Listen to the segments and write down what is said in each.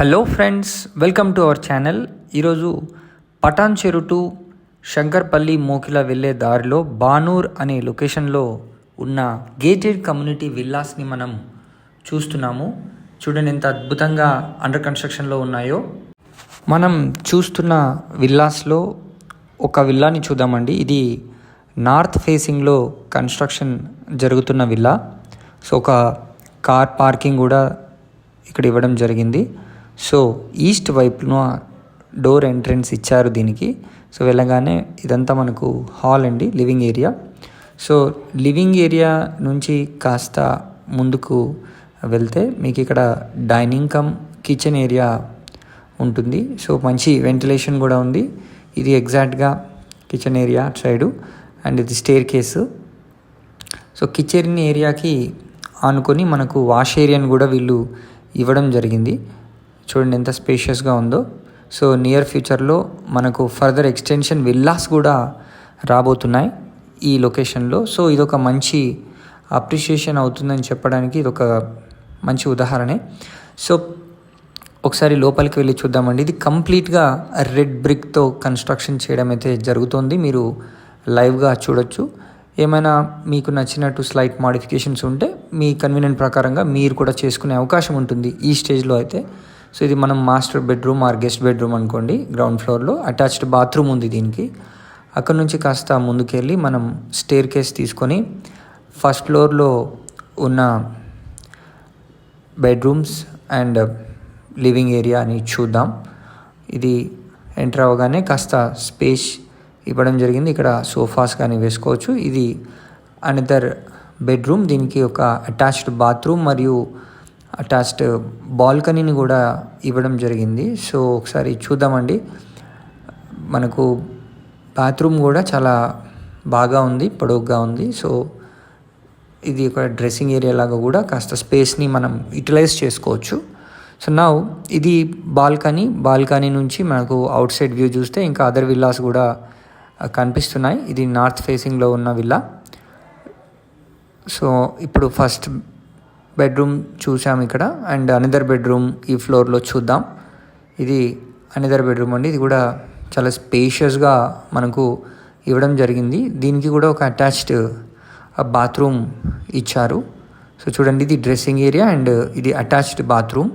Hello friends, welcome to our channel. ఈరోజు పటాన్ చెరు to Shankarpally Mokila వెళ్ళే దారిలో బానూర్ అనే లొకేషన్లో ఉన్న గేటెడ్ కమ్యూనిటీ విల్లాస్ని మనం చూస్తున్నాము. చూడండి ఎంత అద్భుతంగా అండర్ కన్స్ట్రక్షన్లో ఉన్నాయో. మనం చూస్తున్న విల్లాస్లో ఒక విల్లాని చూద్దామండి. ఇది నార్త్ ఫేసింగ్లో కన్స్ట్రక్షన్ జరుగుతున్న విల్లా. సో ఒక కార్ పార్కింగ్ కూడా ఇక్కడ ఇవ్వడం జరిగింది. సో ఈస్ట్ వైపున డోర్ ఎంట్రన్స్ ఇచ్చారు దీనికి. సో వెళ్ళగానే ఇదంతా మనకు హాల్ అండి, living area. So living area నుంచి కాస్త ముందుకు వెళ్తే మీకు ఇక్కడ డైనింగ్ కమ్ కిచెన్ ఏరియా ఉంటుంది. సో మంచి వెంటిలేషన్ కూడా ఉంది. ఇది ఎగ్జాక్ట్గా కిచెన్ ఏరియా సైడు అండ్ ఇది స్టేర్ కేసు. సో కిచెన్ ఏరియాకి ఆనుకొని మనకు వాష్ ఏరియాని కూడా వీళ్ళు ఇవ్వడం జరిగింది. చూడండి ఎంత స్పేషియస్గా ఉందో. సో నియర్ ఫ్యూచర్లో మనకు ఫర్దర్ ఎక్స్టెన్షన్ విల్లాస్ కూడా రాబోతున్నాయి ఈ లొకేషన్లో. సో ఇదొక మంచి అప్రిషియేషన్ అవుతుందని చెప్పడానికి ఇదొక మంచి ఉదాహరణే. సో ఒకసారి లోపలికి వెళ్ళి చూద్దామండి. ఇది కంప్లీట్గా రెడ్ బ్రిక్తో కన్స్ట్రక్షన్ చేయడం అయితే జరుగుతుంది. మీరు లైవ్గా చూడొచ్చు. ఏమైనా మీకు నచ్చినట్టు స్లైట్ మాడిఫికేషన్స్ ఉంటే మీ కన్వీనియంట్ ప్రకారంగా మీరు కూడా చేసుకునే అవకాశం ఉంటుంది ఈ స్టేజ్లో అయితే. సో ఇది మనం master bedroom are guest bedroom అనుకోండి. గ్రౌండ్ ఫ్లోర్లో అటాచ్డ్ బాత్రూమ్ ఉంది దీనికి. అక్కడ నుంచి కాస్త ముందుకెళ్ళి మనం స్టేర్ కేస్ తీసుకొని ఫస్ట్ ఫ్లోర్లో ఉన్న బెడ్రూమ్స్ అండ్ లివింగ్ ఏరియా అని చూద్దాం. ఇది ఎంటర్ అవ్వగానే కాస్త స్పేస్ ఇవ్వడం జరిగింది. ఇక్కడ సోఫాస్ కానీ వేసుకోవచ్చు. ఇది అనదర్ బెడ్రూమ్. దీనికి ఒక అటాచ్డ్ బాత్రూమ్ మరియు అటాచ్డ్ బాల్కనీని కూడా ఇవ్వడం జరిగింది. సో ఒకసారి చూద్దామండి. మనకు బాత్రూమ్ కూడా చాలా బాగా ఉంది, పొడవుగా ఉంది. సో ఇది ఒక డ్రెస్సింగ్ ఏరియా లాగా కూడా కాస్త స్పేస్ని మనం యూటిలైజ్ చేసుకోవచ్చు. సో నౌ ఇది బాల్కనీ నుంచి మనకు అవుట్ సైడ్ వ్యూ చూస్తే ఇంకా అదర్ విల్లాస్ కూడా కనిపిస్తున్నాయి. ఇది నార్త్ ఫేసింగ్లో ఉన్న విల్లా. సో ఇప్పుడు ఫస్ట్ బెడ్రూమ్ చూసాం ఇక్కడ అండ్ అనదర్ బెడ్రూమ్ ఈ ఫ్లోర్లో చూద్దాం. ఇది అనదర్ బెడ్రూమ్ అండి. ఇది కూడా చాలా స్పేషియస్గా మనకు ఇవ్వడం జరిగింది. దీనికి కూడా ఒక అటాచ్డ్ బాత్రూమ్ ఇచ్చారు. సో చూడండి, ఇది డ్రెస్సింగ్ ఏరియా అండ్ ఇది అటాచ్డ్ బాత్రూమ్.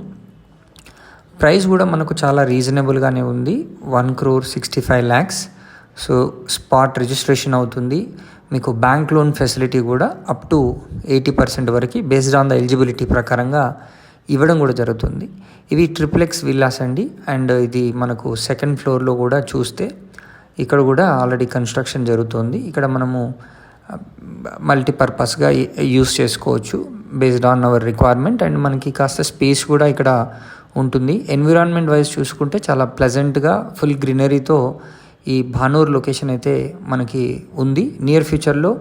ప్రైస్ కూడా మనకు చాలా రీజనబుల్గానే ఉంది. 1,65 lakhs. సో స్పాట్ రిజిస్ట్రేషన్ అవుతుంది. మీకు బ్యాంక్ లోన్ ఫెసిలిటీ కూడా అప్ టు 80% వరకు బేస్డ్ ఆన్ ద ఎలిజిబిలిటీ ప్రకారంగా ఇవ్వడం కూడా జరుగుతుంది. ఇవి ట్రిప్లెక్స్ విల్లాస్ అండి. అండ్ ఇది మనకు సెకండ్ ఫ్లోర్లో కూడా చూస్తే ఇక్కడ కూడా ఆల్రెడీ కన్స్ట్రక్షన్ జరుగుతుంది. ఇక్కడ మనము మల్టీపర్పస్గా యూస్ చేసుకోవచ్చు based on hour requirement. And మనకి కాస్త స్పేస్ కూడా ఇక్కడ ఉంటుంది. ఎన్విరాన్మెంట్ వైజ్ చూసుకుంటే చాలా ప్లెజెంట్గా ఫుల్ గ్రీనరీతో ఈ బానూర్ లొకేషన్ అయితే మనకి ఉంది. నియర్ ఫ్యూచర్లో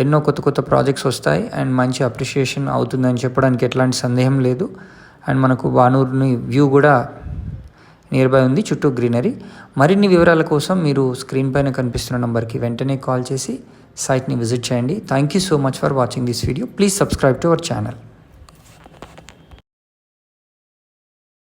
ఎన్నో కొత్త ప్రాజెక్ట్స్ వస్తాయి అండ్ మంచి అప్రిషియేషన్ అవుతుందని చెప్పడానికి ఎట్లాంటి సందేహం లేదు. అండ్ మనకు బానూర్ని వ్యూ కూడా నియర్ బై ఉంది, చుట్టూ గ్రీనరీ. మరిన్ని వివరాల కోసం మీరు స్క్రీన్ పైన కనిపిస్తున్న నెంబర్కి వెంటనే కాల్ చేసి సైట్ని విజిట్ చేయండి. Thank you so much for watching this video. Please subscribe to our channel.